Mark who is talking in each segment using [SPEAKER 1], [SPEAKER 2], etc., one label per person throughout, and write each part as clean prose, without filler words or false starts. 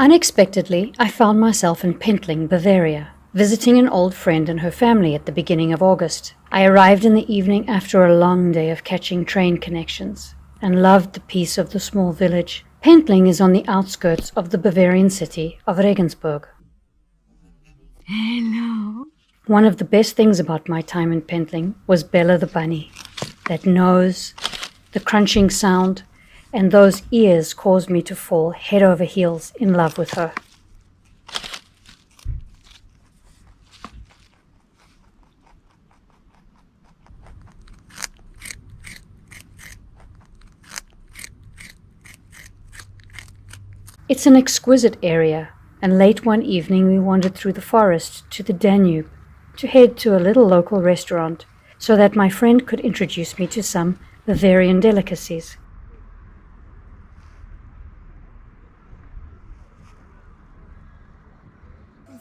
[SPEAKER 1] Unexpectedly, I found myself in Pentling, Bavaria, visiting an old friend and her family at the beginning of August. I arrived in the evening after a long day of catching train connections and loved the peace of the small village. Pentling is on the outskirts of the Bavarian city of Regensburg.
[SPEAKER 2] Hello.
[SPEAKER 1] One of the best things about my time in Pentling was Bella the bunny. That nose, the crunching sound, and those ears caused me to fall head over heels in love with her. It's an exquisite area, and late one evening we wandered through the forest to the Danube to head to a little local restaurant so that my friend could introduce me to some Bavarian delicacies.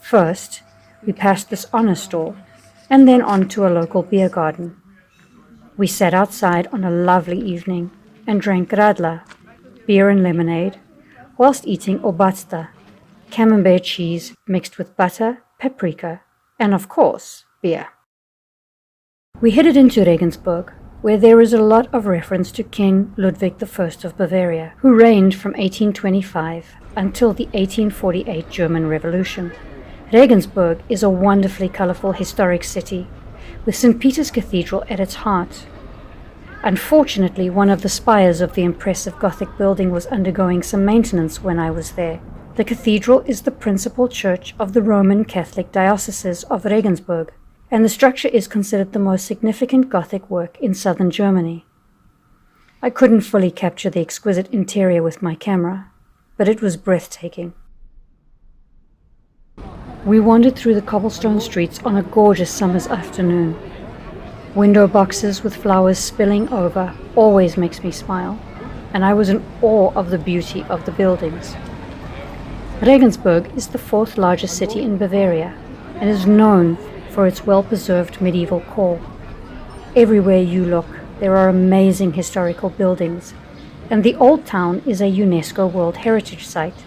[SPEAKER 1] First, we passed this honor stall and then on to a local beer garden. We sat outside on a lovely evening and drank radler, beer and lemonade, whilst eating obatsta, camembert cheese mixed with butter, paprika, and of course, beer. We headed into Regensburg, where there is a lot of reference to King Ludwig I of Bavaria, who reigned from 1825 until the 1848 German Revolution. Regensburg is a wonderfully colorful historic city, with St. Peter's Cathedral at its heart. Unfortunately, one of the spires of the impressive Gothic building was undergoing some maintenance when I was there. The cathedral is the principal church of the Roman Catholic Diocese of Regensburg, and the structure is considered the most significant Gothic work in southern Germany. I couldn't fully capture the exquisite interior with my camera, but it was breathtaking. We wandered through the cobblestone streets on a gorgeous summer's afternoon. Window boxes with flowers spilling over always makes me smile, and I was in awe of the beauty of the buildings. Regensburg is the fourth largest city in Bavaria and is known for its well-preserved medieval core. Everywhere you look, there are amazing historical buildings, and the Old Town is a UNESCO World Heritage Site.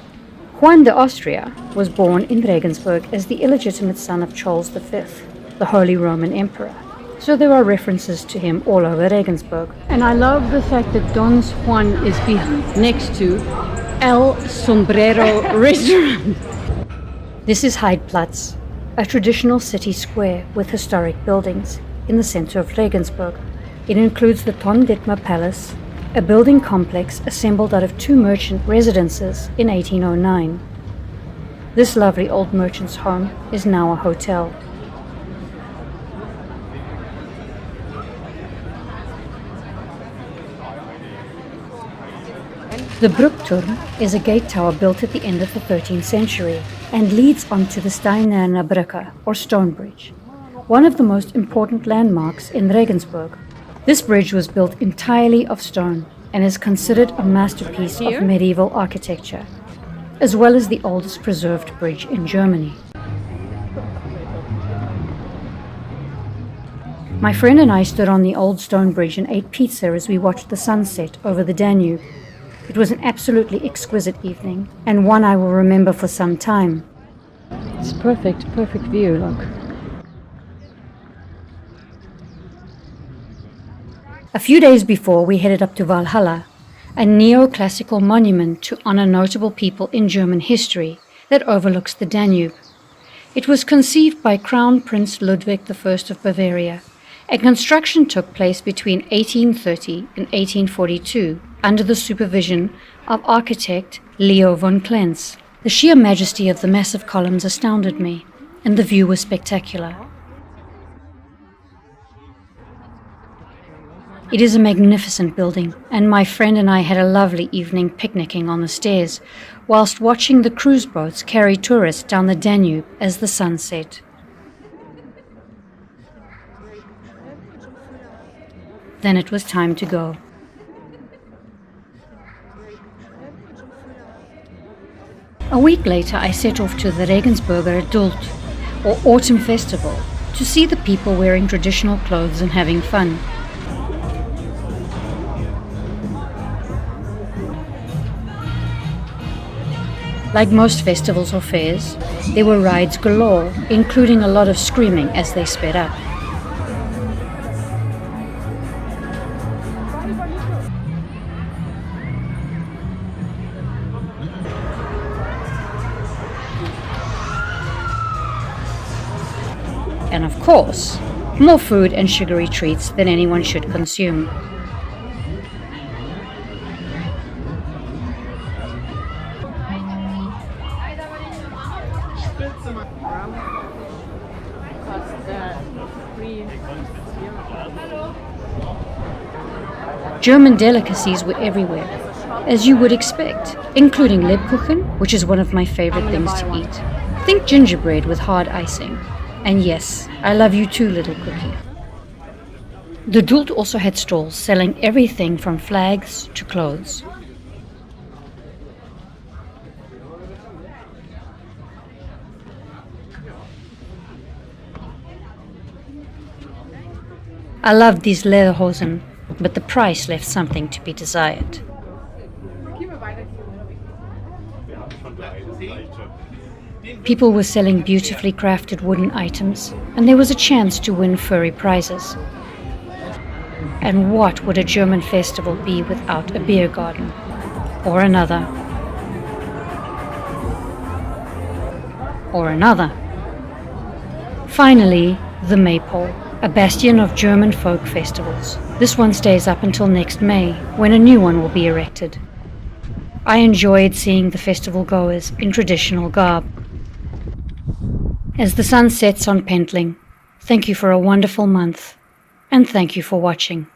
[SPEAKER 1] Juan de Austria was born in Regensburg as the illegitimate son of Charles V, the Holy Roman Emperor, so there are references to him all over Regensburg. And I love the fact that Don's Juan is next to El Sombrero restaurant. This is Haidplatz, a traditional city square with historic buildings in the center of Regensburg. It includes the Thon-Dittmer Palace, a building complex assembled out of two merchant residences in 1809. This lovely old merchant's home is now a hotel. The Brückturm is a gate tower built at the end of the 13th century and leads onto the Steinerne Brücke, or Stone Bridge, one of the most important landmarks in Regensburg. This bridge was built entirely of stone and is considered a masterpiece of medieval architecture, as well as the oldest preserved bridge in Germany. My friend and I stood on the old stone bridge and ate pizza as we watched the sunset over the Danube. It was an absolutely exquisite evening, and one I will remember for some time. It's perfect view, look. A few days before, we headed up to Walhalla, a neoclassical monument to honor notable people in German history that overlooks the Danube. It was conceived by Crown Prince Ludwig I of Bavaria, and construction took place between 1830 and 1842 under the supervision of architect Leo von Klenz. The sheer majesty of the massive columns astounded me, and the view was spectacular. It is a magnificent building, and my friend and I had a lovely evening picnicking on the stairs, whilst watching the cruise boats carry tourists down the Danube as the sun set. Then it was time to go. A week later, I set off to the Regensburger Dult, or Autumn Festival, to see the people wearing traditional clothes and having fun. Like most festivals or fairs, there were rides galore, including a lot of screaming as they sped up. And of course, more food and sugary treats than anyone should consume. German delicacies were everywhere, as you would expect, including Lebkuchen, which is one of my favorite things to eat. Think gingerbread with hard icing. And yes, I love you too, little cookie. The Dult also had stalls selling everything from flags to clothes. I loved these lederhosen, but the price left something to be desired. People were selling beautifully crafted wooden items, and there was a chance to win furry prizes. And what would a German festival be without a beer garden? Or another. Or another. Finally, the Maypole, a bastion of German folk festivals. This one stays up until next May, when a new one will be erected. I enjoyed seeing the festival goers in traditional garb. As the sun sets on Pentling, thank you for a wonderful month, and thank you for watching.